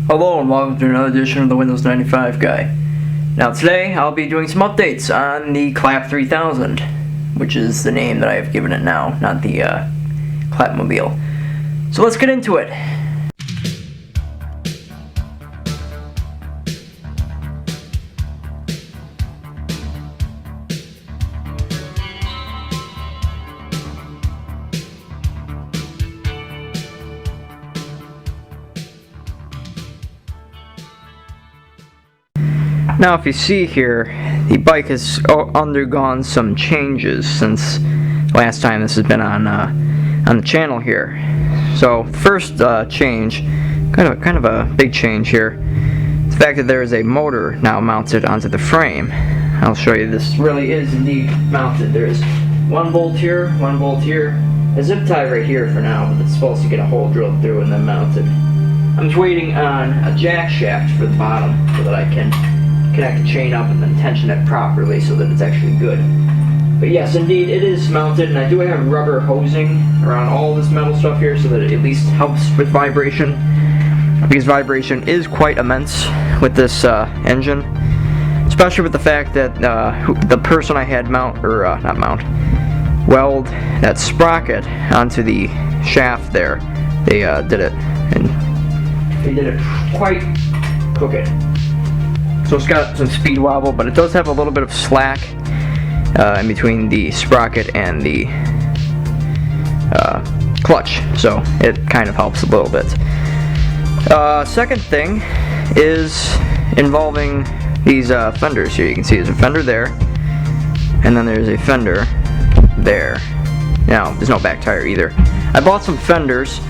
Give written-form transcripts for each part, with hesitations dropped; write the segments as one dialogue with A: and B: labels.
A: Hello and welcome to another edition of the Windows 95 Guy. Now today I'll be doing some updates on the Clapp 3000, which is the name that I have given it now, not the Clappmobile. So let's get into it. Now if you see here, the bike has undergone some changes since last time this has been on the channel here. So first change, kind of a big change here, the fact that there is a motor now mounted onto the frame. I'll show you, this really is indeed mounted. There's 1 bolt here, 1 bolt here, a zip tie right here for now, but it's supposed to get a hole drilled through and then mounted. I'm just waiting on a jack shaft for the bottom so that I can connect the chain up and then tension it properly so that it's actually good. But yes, indeed, it is mounted, and I do have rubber hosing around all this metal stuff here so that it at least helps with vibration, because vibration is quite immense with this engine, especially with the fact that the person I had weld that sprocket onto the shaft there, they did it, and they did it quite crooked. So it's got some speed wobble, but it does have a little bit of slack in between the sprocket and the clutch, so it kind of helps a little bit. Second thing is involving these fenders here. You can see there's a fender there, and then there's a fender there. Now, there's no back tire either. I bought some fenders,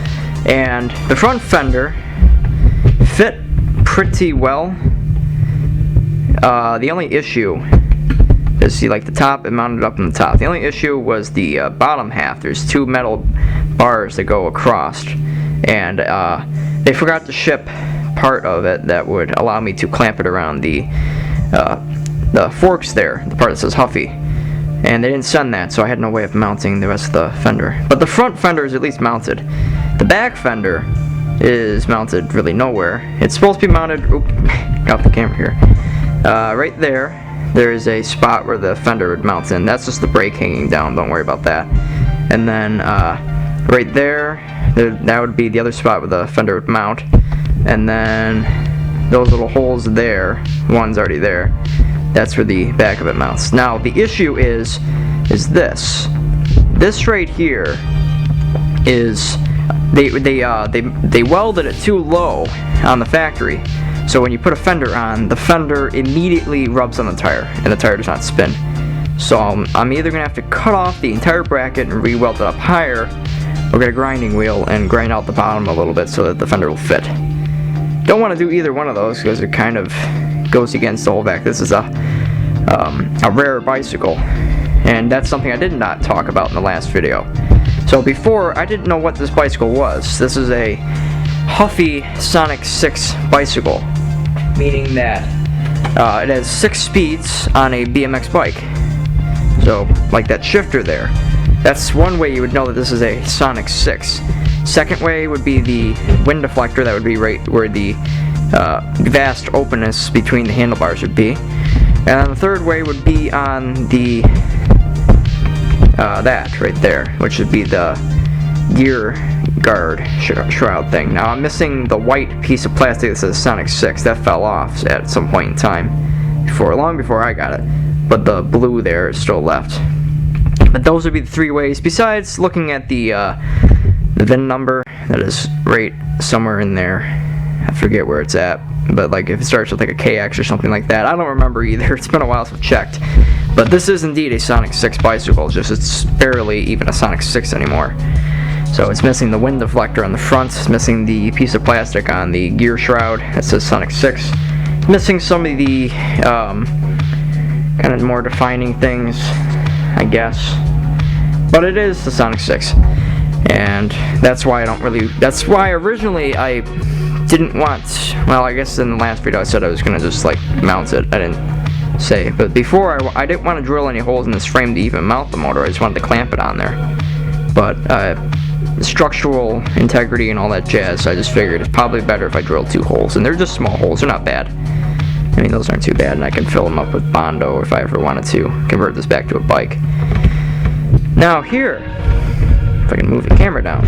A: and the front fender fit pretty well. The only issue is, see, like the top, it mounted up on the top. The only issue was the bottom half. There's 2 metal bars that go across, and they forgot to ship part of it that would allow me to clamp it around the forks there, the part that says Huffy, and they didn't send that, so I had no way of mounting the rest of the fender. But the front fender is at least mounted. The back fender is mounted really nowhere. It's supposed to be mounted, got the camera here. Right there is a spot where the fender would mount in. That's just the brake hanging down, don't worry about that. And then right there, that would be the other spot where the fender would mount. And then those little holes there, one's already there, that's where the back of it mounts. Now the issue is this right here is they welded it too low on the factory. So when you put a fender on, the fender immediately rubs on the tire, and the tire does not spin. So I'm either going to have to cut off the entire bracket and re-weld it up higher, or get a grinding wheel and grind out the bottom a little bit so that the fender will fit. Don't want to do either one of those because it kind of goes against the whole back. This is a rare bicycle, and that's something I did not talk about in the last video. So before, I didn't know what this bicycle was. This is a Huffy Sonic 6 bicycle, meaning that it has 6 speeds on a BMX bike. So, like that shifter there. That's one way you would know that this is a Sonic 6. Second way would be the wind deflector. That would be right where the vast openness between the handlebars would be. And then the third way would be on the that right there, which would be the gear guard shroud thing. Now I'm missing the white piece of plastic that says Sonic 6. That fell off at some point in time, long before I got it. But the blue there is still left. But those would be the 3 ways. Besides looking at the VIN number that is right somewhere in there. I forget where it's at, but like if it starts with like a KX or something like that, I don't remember either. It's been a while since I've checked. But this is indeed a Sonic 6 bicycle. Just it's barely even a Sonic 6 anymore. So it's missing the wind deflector on the front, it's missing the piece of plastic on the gear shroud that says Sonic 6, it's missing some of the kind of more defining things, I guess. But it is the Sonic 6, and that's why originally I didn't want, well, I guess in the last video I said I was going to just like mount it. I didn't say, but before I didn't want to drill any holes in this frame to even mount the motor. I just wanted to clamp it on there. But structural integrity and all that jazz, so I just figured it's probably better if I drill 2 holes, and they're just small holes, they're not bad. I mean, those aren't too bad, and I can fill them up with Bondo if I ever wanted to convert this back to a bike. Now here, if I can move the camera down,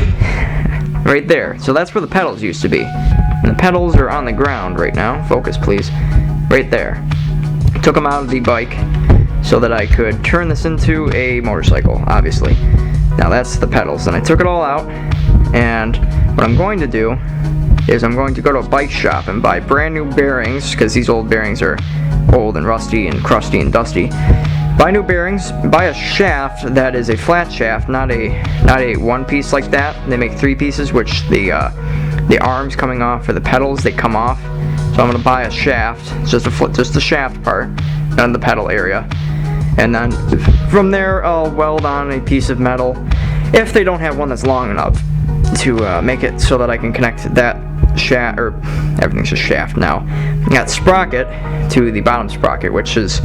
A: right there, so that's where the pedals used to be, and the pedals are on the ground right now. Focus please. Right there. Took them out of the bike so that I could turn this into a motorcycle, obviously. Now that's the pedals, and I took it all out, and what I'm going to do is I'm going to go to a bike shop and buy brand new bearings, because these old bearings are old and rusty and crusty and dusty. Buy new bearings, buy a shaft that is a flat shaft, not a one piece like that. They make 3 pieces, which the arms coming off for the pedals, they come off. So I'm going to buy a shaft, just the shaft part, and the pedal area. And then from there I'll weld on a piece of metal, if they don't have one that's long enough to make it so that I can connect that shaft, or everything's a shaft now, that sprocket to the bottom sprocket, which is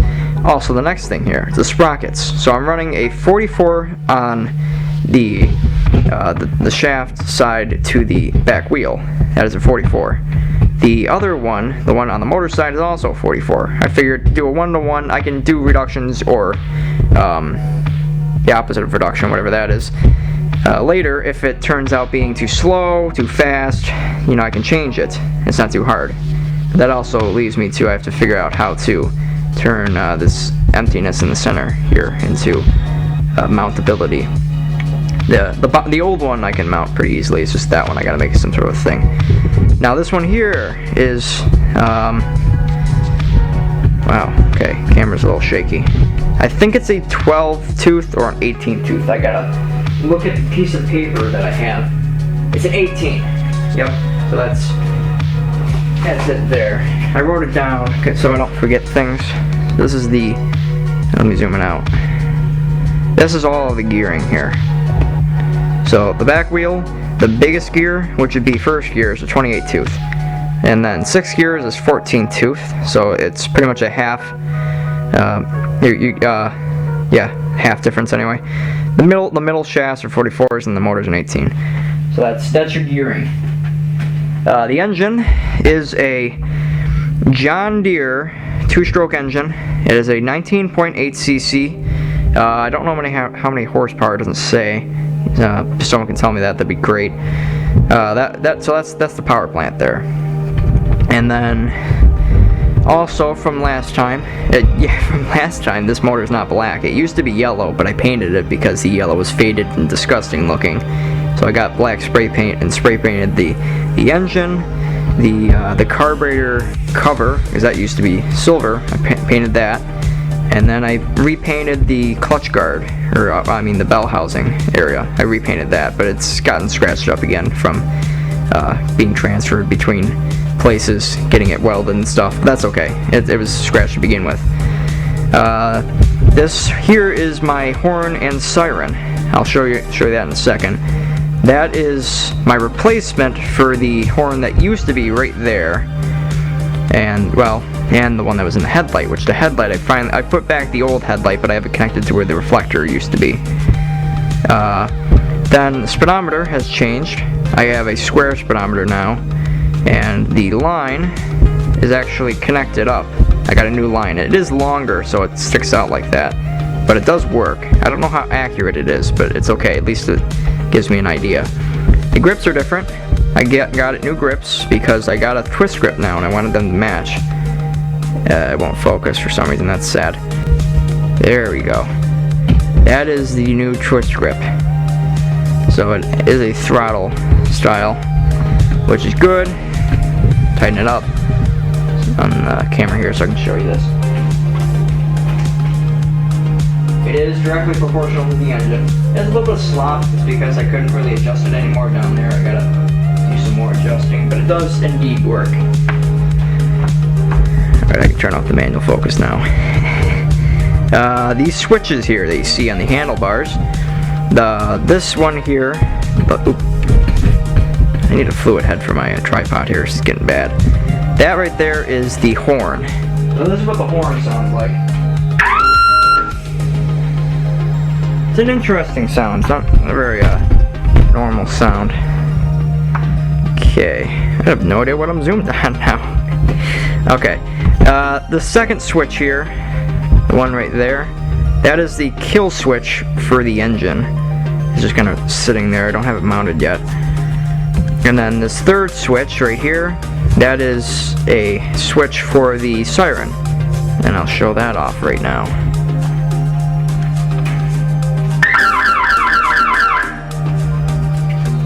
A: also the next thing here, the sprockets. So I'm running a 44 on the shaft side to the back wheel. That is a 44. The other one, the one on the motor side, is also 44. I figured to do a 1-to-1, I can do reductions or the opposite of reduction, whatever that is. Later, if it turns out being too slow, too fast, you know, I can change it. It's not too hard. That also leaves me to, I have to figure out how to turn this emptiness in the center here into mountability. The old one I can mount pretty easily, it's just that one I gotta make some sort of thing. Now this one here is, wow, okay, camera's a little shaky. I think it's a 12 tooth or an 18 tooth. I gotta look at the piece of paper that I have. It's an 18. Yep, so that's it there. I wrote it down so I don't forget things. This is the, let me zoom it out. This is all of the gearing here. So the back wheel, the biggest gear, which would be first gear, is a 28 tooth. And then 6 gears is 14 tooth, so it's pretty much a half, yeah, half difference anyway. The middle shafts are 44s and the motor's an 18. So that's your gearing. The engine is a John Deere 2-stroke engine. It is a 19.8 cc. I don't know how many horsepower, it doesn't say. If someone can tell me that, that'd be great. So that's the power plant there. And then also from last time, this motor is not black. It used to be yellow, but I painted it because the yellow was faded and disgusting looking. So I got black spray paint and spray painted the engine, the carburetor cover, because that used to be silver. I painted that. And then I repainted the clutch guard, or I mean the bell housing area. I repainted that, but it's gotten scratched up again from being transferred between places, getting it welded and stuff. But that's okay. It was scratched to begin with. This here is my horn and siren. I'll show you that in a second. That is my replacement for the horn that used to be right there, and the one that was in the headlight, which the headlight I put back the old headlight, but I have it connected to where the reflector used to be. Then the speedometer has changed. I have a square speedometer now, and the line is actually connected up. I got a new line. It is longer, so it sticks out like that, but it does work. I don't know how accurate it is, but it's okay. At least it gives me an idea. The grips are different. I got it new grips because I got a twist grip now, and I wanted them to match. It won't focus for some reason, that's sad. There we go. That is the new twist grip. So it is a throttle style, which is good. Tighten it up on the camera here so I can show you this. It is directly proportional to the engine. It has a little bit of slop, it's because I couldn't really adjust it anymore down there. I gotta do some more adjusting, but it does indeed work. Alright, I can turn off the manual focus now. These switches here that you see on the handlebars, this one here, I need a fluid head for my tripod here, it's getting bad. That right there is the horn. So this is what the horn sounds like. It's an interesting sound. It's not very normal sound. Okay, I have no idea what I'm zoomed on now. Okay, the second switch here, the one right there, that is the kill switch for the engine. It's just kind of sitting there, I don't have it mounted yet. And then this third switch right here, that is a switch for the siren. And I'll show that off right now.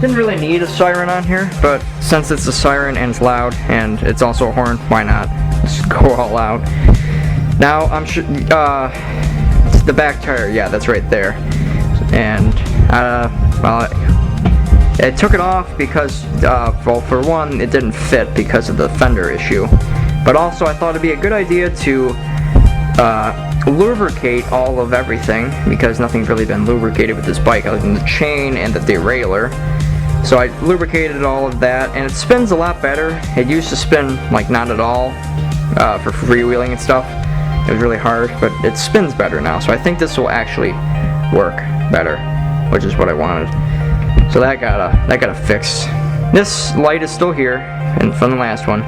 A: Didn't really need a siren on here, but since it's a siren and it's loud and it's also a horn, why not? Just go all out. Now I'm sure it's the back tire, yeah, that's right there. And well, I took it off because well, for one, it didn't fit because of the fender issue, but also I thought it'd be a good idea to lubricate all of everything, because nothing's really been lubricated with this bike other than the chain and the derailleur. So I lubricated all of that, and it spins a lot better. It used to spin like not at all for freewheeling and stuff. It was really hard, but it spins better now. So I think this will actually work better, which is what I wanted. So that got a fix. This light is still here, and from the last one.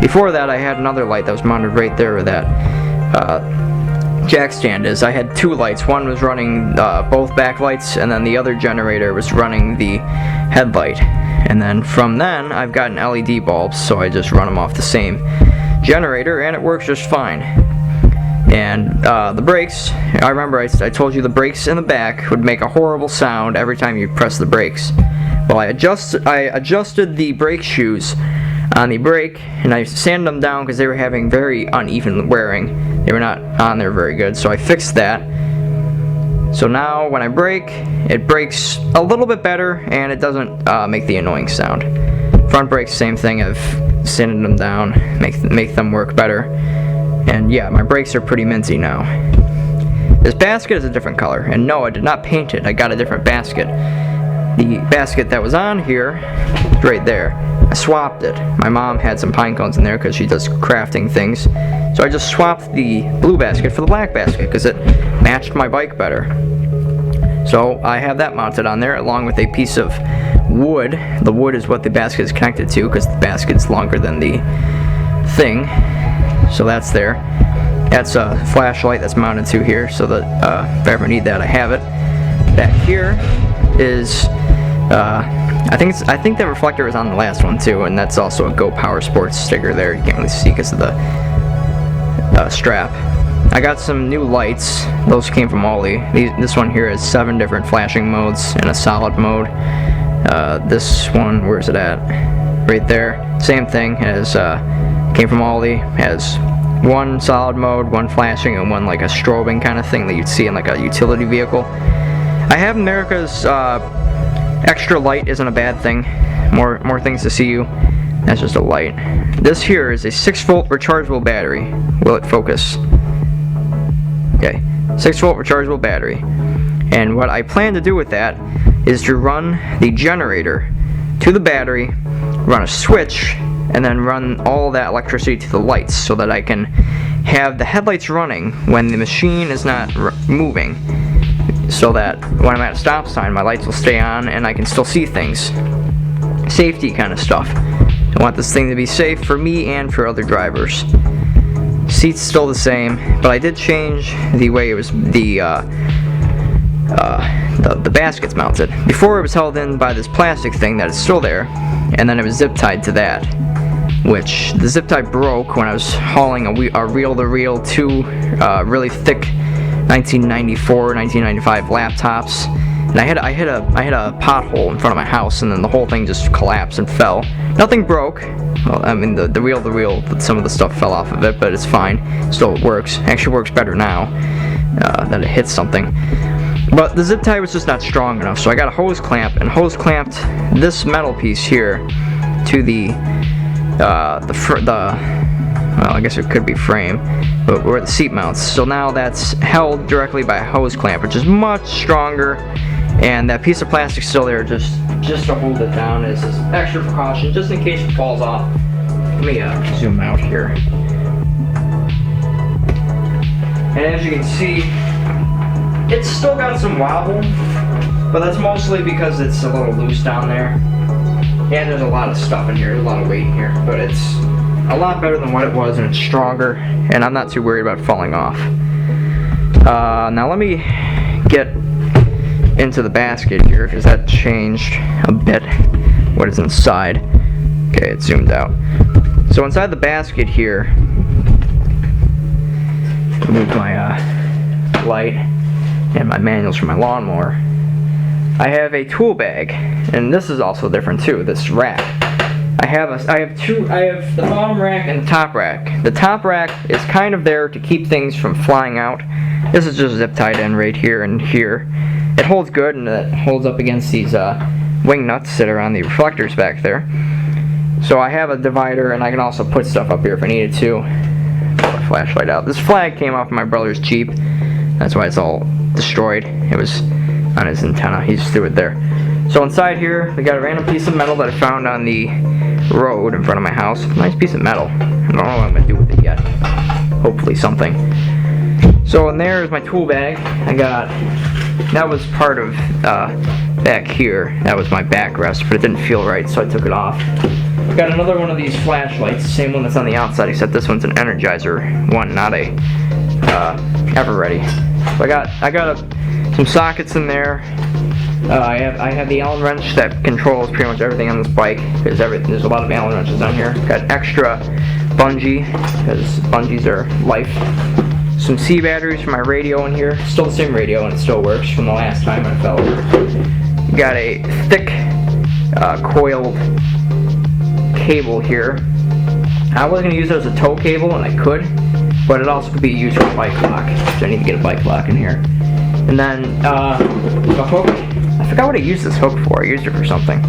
A: Before that, I had another light that was mounted right there where that jack stand is. I had two lights. One was running both backlights, and then the other generator was running the headlight. And then from then, I've gotten LED bulbs, so I just run them off the same generator, and it works just fine. And the brakes, I remember I told you the brakes in the back would make a horrible sound every time you press the brakes. Well, I adjusted the brake shoes on the brake, and I sanded them down because they were having very uneven wearing. They were not on there very good, so I fixed that. So now when I brake, it brakes a little bit better, and it doesn't make the annoying sound. Front brakes, same thing. I've sanded them down, make them work better. And yeah, my brakes are pretty minty now. This basket is a different color, and no, I did not paint it. I got a different basket. The basket that was on here, right there, I swapped it. My mom had some pine cones in there because she does crafting things. So I just swapped the blue basket for the black basket because it matched my bike better. So I have that mounted on there along with a piece of wood. The wood is what the basket is connected to because the basket's longer than the thing. So that's there. That's a flashlight that's mounted to here so that if I ever need that, I have it. That here is I think the reflector was on the last one too, and that's also a Go Power Sports sticker there. You can't really see because of the strap. I got some new lights. Those came from Aldi. This one here has 7 different flashing modes and a solid mode. This one, where's it at? Right there. Same thing, as came from Aldi. Has 1 solid mode, 1 flashing, and 1 like a strobing kind of thing that you'd see in like a utility vehicle. I have America's extra light isn't a bad thing. More things to see you. That's just a light. This here is a 6-volt rechargeable battery. Will it focus? Okay, 6-volt rechargeable battery. And what I plan to do with that is to run the generator to the battery, run a switch, and then run all that electricity to the lights so that I can have the headlights running when the machine is not moving, so that when I'm at a stop sign, my lights will stay on and I can still see things. Safety kind of stuff. I want this thing to be safe for me and for other drivers. Seat's still the same, but I did change the way it was the basket's mounted. Before it was held in by this plastic thing that is still there, and then it was zip tied to that, which the zip tie broke when I was hauling a reel-to-reel 2 really thick 1994, 1995 laptops, and I hit a pothole in front of my house, and then the whole thing just collapsed and fell. Nothing broke. Well, I mean the reel, some of the stuff fell off of it, but it's fine. Still works. Actually works better now that it hit something. But the zip tie was just not strong enough, so I got a hose clamp and hose clamped this metal piece here to well, I guess it could be frame, but where the seat mounts. So now that's held directly by a hose clamp, which is much stronger, and that piece of plastic's still there just to hold it down as extra precaution, just in case it falls off. Let me zoom out here. And as you can see, it's still got some wobble, but that's mostly because it's a little loose down there. And there's a lot of stuff in here, a lot of weight in here, but it's a lot better than what it was, and it's stronger, and I'm not too worried about falling off. Now let me get into the basket here, because that changed a bit what is inside. Okay, it's zoomed out. So inside the basket here, move my light and my manuals for my lawnmower. I have a tool bag, and this is also different too, this rack. I have the bottom rack and the top rack. The top rack is kind of there to keep things from flying out. This is just zip tied in right here and here. It holds good, and it holds up against these wing nuts that are on the reflectors back there. So I have a divider, and I can also put stuff up here if I needed to. Put a flashlight out. This flag came off my brother's Jeep. That's why it's all destroyed. It was on his antenna. He just threw it there. So inside here, we got a random piece of metal that I found on the road in front of my house. Nice piece of metal. I don't know what I'm going to do with it yet. Hopefully something. So in there is my tool bag. That was part of back here. That was my backrest, but it didn't feel right, so I took it off. Got another one of these flashlights, the same one that's on the outside, except this one's an Energizer one, not a Ever-Ready. So I got some sockets in there. I have the Allen wrench that controls pretty much everything on this bike, because there's a lot of Allen wrenches on here. Got extra bungee, because bungees are life. Some C batteries for my radio in here. Still the same radio, and it still works from the last time I fell over. Got a thick coiled cable here. I was going to use it as a tow cable, and I could, but it also could be used for a bike lock, so I need to get a bike lock in here. And then the hook, I forgot what I used this hook for. I used it for something.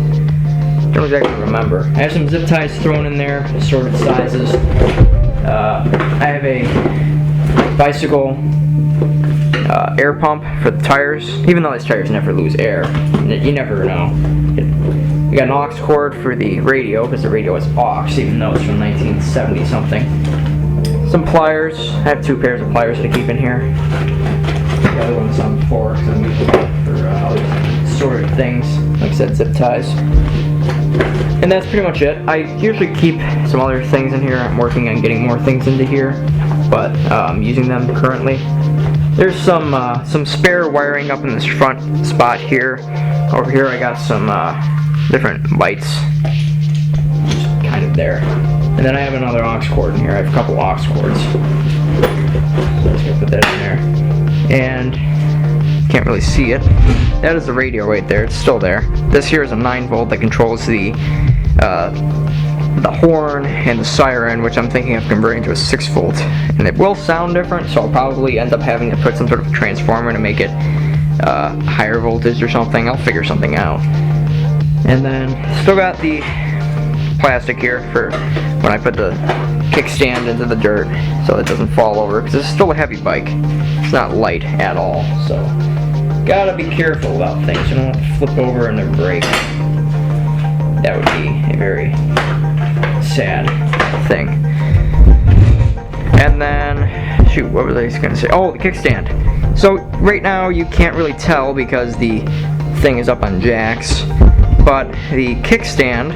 A: Don't exactly remember. I have some zip ties thrown in there, assorted sizes. I have a bicycle air pump for the tires, even though these tires never lose air. You never know. We got an aux cord for the radio, because the radio is aux, even though it's from 1970 something. Some pliers. I have 2 pairs of pliers that I keep in here. The other one's on the floor, because I'm using it for other sort of things, like I said, zip ties. And that's pretty much it. I usually keep some other things in here. I'm working on getting more things into here, but I'm using them currently. There's some spare wiring up in this front spot here. Over here I got some different lights, just kind of there. And then I have another aux cord in here. I have a couple aux cords. So I'm just gonna put that in there. And can't really see it. That is the radio right there. It's still there. This here is a 9-volt that controls the horn and the siren, which I'm thinking of converting to a 6-volt. And it will sound different, so I'll probably end up having to put some sort of transformer to make it higher voltage or something. I'll figure something out. And then still got the plastic here for when I put the kickstand into the dirt, so it doesn't fall over, because it's still a heavy bike. It's not light at all, so gotta be careful about things. You don't want to flip over and then break. That would be a very sad thing. And then, shoot, what was I gonna say? Oh, the kickstand. So right now you can't really tell because the thing is up on jacks, but the kickstand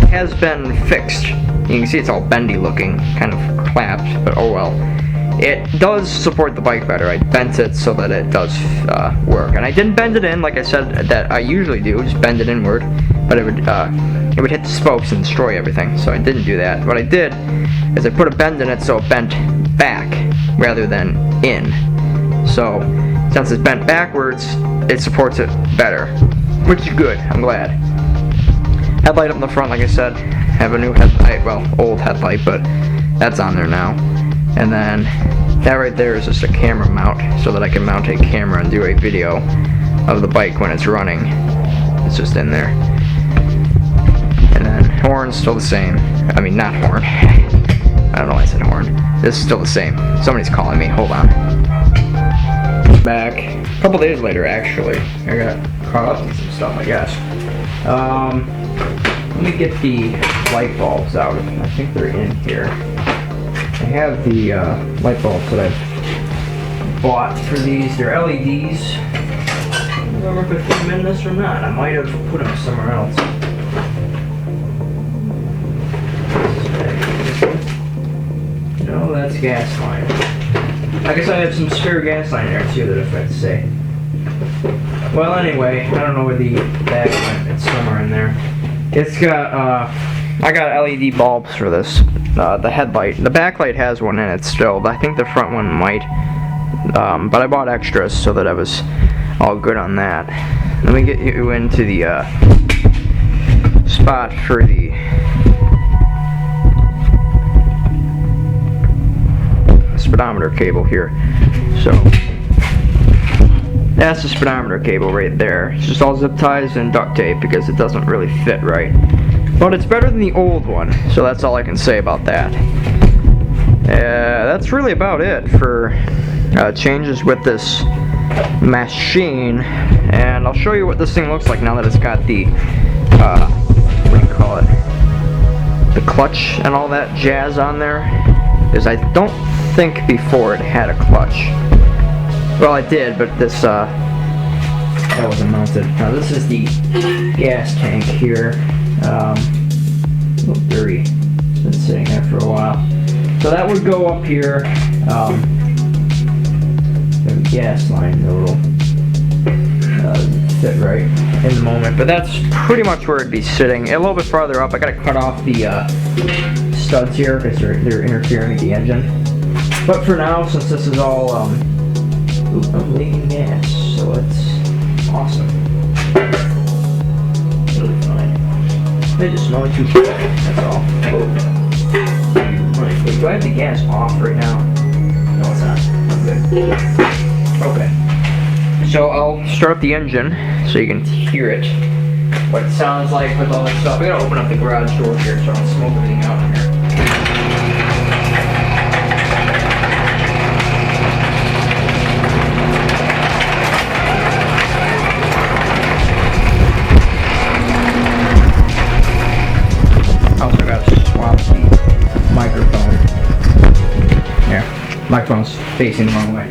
A: has been fixed. You can see it's all bendy looking, kind of clapped, but oh well. It does support the bike better. I bent it so that it does work. And I didn't bend it in like I said that I usually do, just bend it inward, but it would hit the spokes and destroy everything, so I didn't do that. What I did is I put a bend in it so it bent back rather than in. So since it's bent backwards, it supports it better, which is good. I'm glad. Headlight up in the front, like I said. Have a new headlight, well, old headlight, but that's on there now. And then that right there is just a camera mount, so that I can mount a camera and do a video of the bike when it's running. It's just in there. And then horn's still the same. I mean, not horn. I don't know why I said horn. This is still the same. Somebody's calling me. Hold on. Back a couple days later, actually. I got caught up in some stuff, I guess. Let me get the light bulbs out. I think they're in here. I have the light bulbs that I've bought for these. They're LEDs. don't remember if I put them in this or not. I might have put them somewhere else. No, that's gas line. I guess I have some spare gas line there too that I forgot to say. Well, anyway, I don't know where the bag went. It's somewhere in there. It's got, I got LED bulbs for this. The headlight. The backlight has one in it still, but I think the front one might. But I bought extras so that I was all good on that. Let me get you into the spot for the speedometer cable here. So that's the speedometer cable right there. It's just all zip ties and duct tape because it doesn't really fit right. But it's better than the old one, so that's all I can say about that. That's really about it for changes with this machine, and I'll show you what this thing looks like now that it's got the what do you call it, the clutch and all that jazz on there, because I don't think before it had a clutch. Well, I did, but this that wasn't mounted. Now this is the gas tank here. A little dirty. It's been sitting there for a while. So that would go up here. The gas line, a little fit right in the moment, but that's pretty much where it'd be sitting. A little bit farther up, I gotta cut off the studs here because they're interfering with the engine. But for now, since this is all I'm leaking gas, so it's awesome. Really fine. They just smell too quick, that's all. Wait, do I have the gas off right now? No, it's not. I'm good. Okay. So I'll start up the engine so you can hear it. What it sounds like with all this stuff. I gotta open up the garage door here so I don't smoke everything out in here. Microphone's facing the wrong way.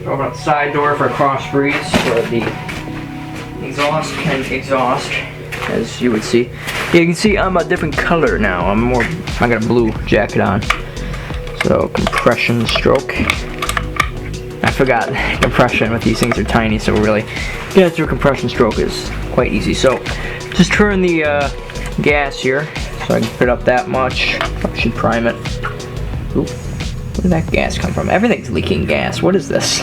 A: Open up the side door for a cross breeze so the exhaust can exhaust, as you would see. Yeah, you can see I'm a different color now. I got a blue jacket on. So compression stroke. I forgot compression with these things are tiny, so really getting through compression stroke is quite easy. So just turn the gas here so I can fit up that much. Probably should prime it. Oop. Where did that gas come from? Everything's leaking gas. What is this?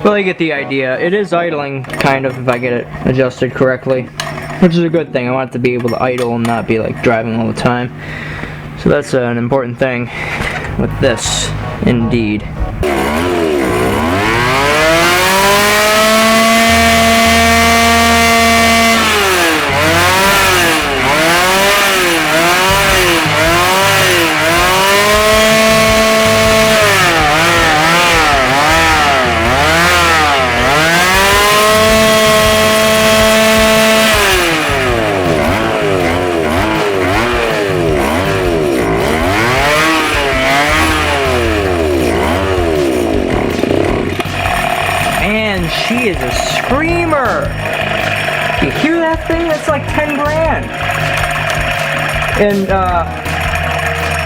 A: Well, you get the idea. It is idling, kind of, if I get it adjusted correctly, which is a good thing. I want it to be able to idle and not be like driving all the time. So that's an important thing with this, indeed. And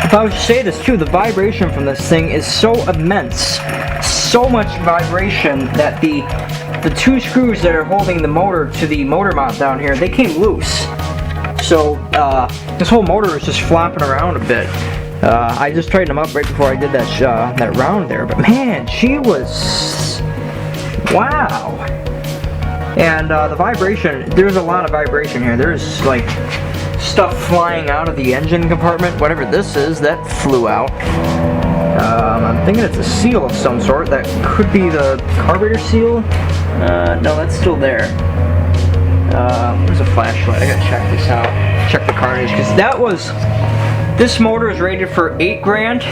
A: if I was to say this too, the vibration from this thing is so immense, so much vibration that the two screws that are holding the motor to the motor mount down here, they came loose. So this whole motor is just flopping around a bit. I just tightened them up right before I did that round there, but man, she was, wow. And the vibration, there's a lot of vibration here. There's like stuff flying out of the engine compartment, whatever this is, that flew out. I'm thinking it's a seal of some sort. That could be the carburetor seal. No, that's still there. Where's a flashlight? I gotta check this out. Check the carnage, because this motor is rated for 8 grand,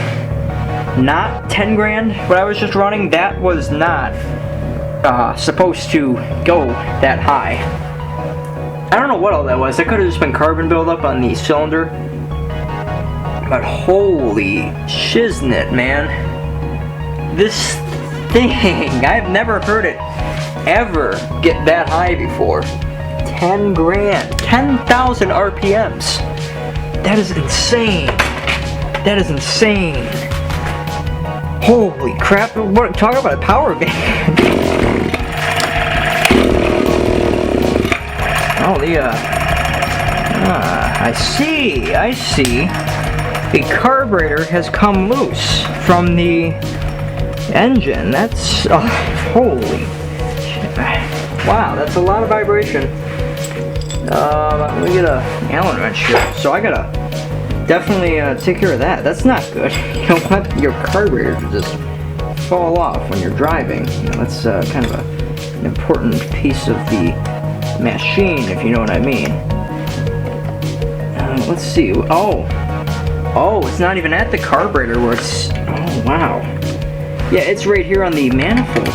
A: not 10 grand. What I was just running, that was not supposed to go that high. I don't know what all that was. That could have just been carbon buildup on the cylinder. But holy shiznit, man. This thing, I've never heard it ever get that high before. 10 grand, 10,000 RPMs. That is insane. That is insane. Holy crap, what, talk about a power band. Oh, I see. The carburetor has come loose from the engine. That's, holy shit. Wow, that's a lot of vibration. Let me get a Allen wrench here. So I gotta definitely take care of that. That's not good. You don't want your carburetor to just fall off when you're driving. You know, that's kind of an important piece of the machine, if you know what I mean. Let's see. Oh, it's not even at the carburetor where it's. Oh wow. Yeah, it's right here on the manifold.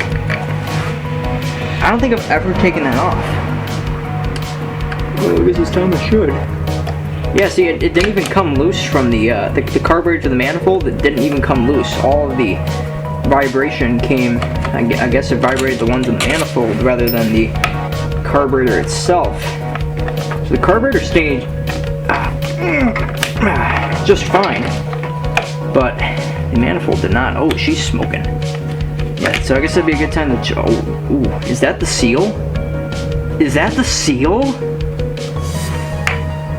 A: I don't think I've ever taken that off. Well, I guess it's time I should. Yeah, see, it didn't even come loose from the carburetor to the manifold. It didn't even come loose. All of the vibration came. I guess it vibrated the ones in the manifold rather than the carburetor itself. So the carburetor stayed just fine, but the manifold did not. Oh, she's smoking. Yeah, so I guess that'd be a good time to. Oh, ooh, is that the seal? Is that the seal?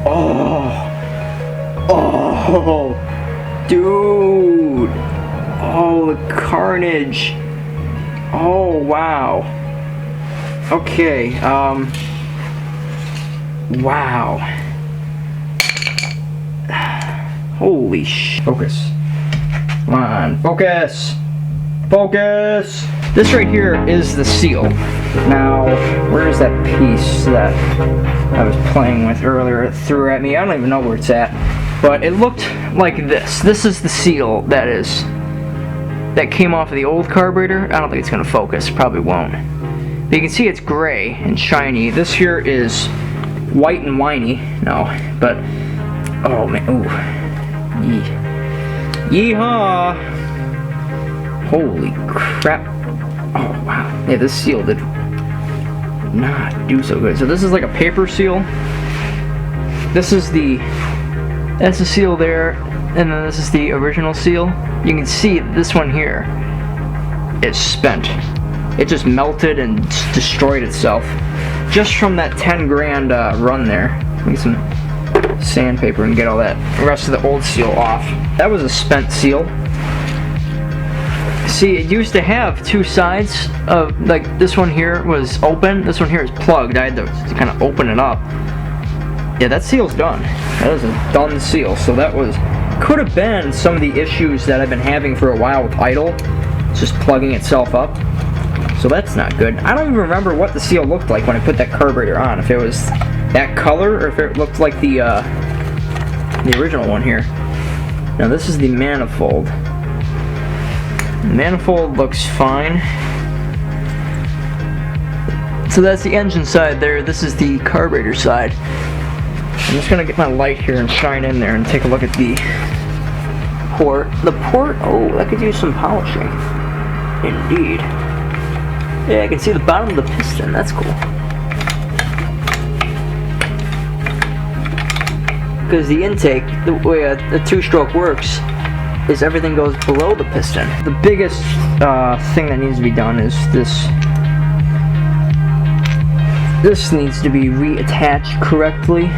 A: Oh, dude. Oh, the carnage. Oh, wow. Okay, wow. Holy sh... Focus. Come on, focus! Focus! This right here is the seal. Now, where is that piece that I was playing with earlier? It threw at me. I don't even know where it's at. But it looked like this. This is the seal that came off of the old carburetor. I don't think it's going to focus. Probably won't. But you can see it's gray and shiny. This here is white and whiny. No, but... Oh, man. Ooh. Yeehaw! Holy crap. Oh, wow. Yeah, this seal did not do so good. So this is like a paper seal. That's the seal there, and then this is the original seal. You can see this one here is spent. It just melted and destroyed itself just from that 10 grand run there. Let me get some sandpaper and get all that rest of the old seal off. That was a spent seal. See, it used to have two sides of, like, this one here was open, this one here is plugged. I had to kind of open it up. Yeah, that seal's done. That is a done seal. So that could have been some of the issues that I've been having for a while with idle. It's just plugging itself up. So that's not good. I don't even remember what the seal looked like when I put that carburetor on. If it was that color or if it looked like the original one here. Now this is the manifold. The manifold looks fine. So that's the engine side there. This is the carburetor side. I'm just gonna get my light here and shine in there and take a look at the port. The port, oh, that could use some polishing. Indeed. Yeah, I can see the bottom of the piston. That's cool. because the intake, the way a two-stroke works, is everything goes below the piston. The biggest thing that needs to be done is this. This needs to be reattached correctly.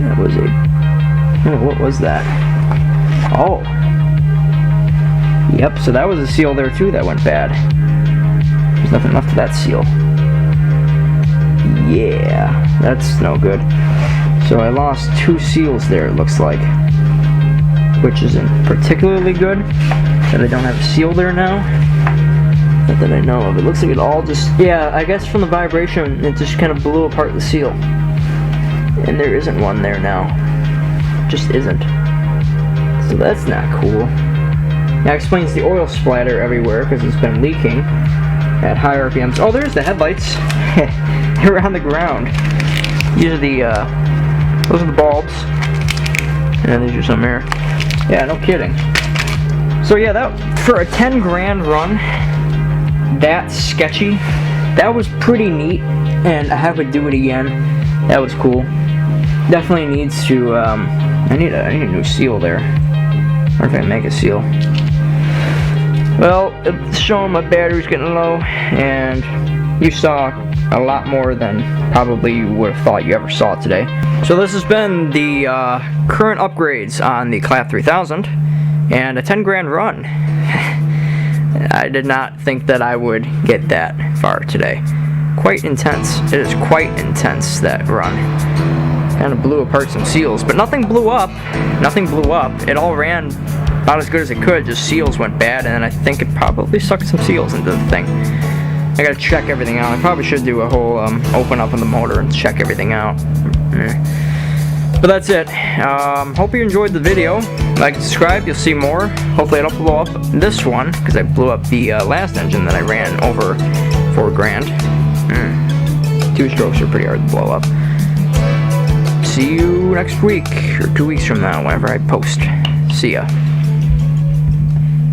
A: That was what was that? Oh. Yep, so that was a seal there too that went bad. There's nothing left of that seal. Yeah, that's no good. So I lost 2 seals there, it looks like. Which isn't particularly good. That I don't have a seal there now. Not that I know of. It looks like it all just... Yeah, I guess from the vibration, it just kind of blew apart the seal. And there isn't one there now. Just isn't. So that's not cool. That explains the oil splatter everywhere, because it's been leaking at high RPMs. Oh, there's the headlights. They're on the ground. These are the, those are the bulbs. And these are some here. Yeah, no kidding. So yeah, that, for a 10 grand run, that's sketchy. That was pretty neat, and I would do it again. That was cool. Definitely needs to, I need a new seal there. Or if I can make a seal. Well, it's showing my battery's getting low, and you saw a lot more than probably you would have thought you ever saw today. So this has been the current upgrades on the Clapp 3000, and a 10 grand run. I did not think that I would get that far today. Quite intense. It is quite intense, that run. Kind of blew apart some seals, but nothing blew up. Nothing blew up. It all ran about as good as it could, just seals went bad, and then I think it probably sucked some seals into the thing. I gotta check everything out. I probably should do a whole open up on the motor and check everything out. But that's it. Hope you enjoyed the video. Like and subscribe, you'll see more. Hopefully I don't blow up this one, because I blew up the last engine that I ran over 4 grand. 2 strokes are pretty hard to blow up. See you next week, or 2 weeks from now, whenever I post. See ya.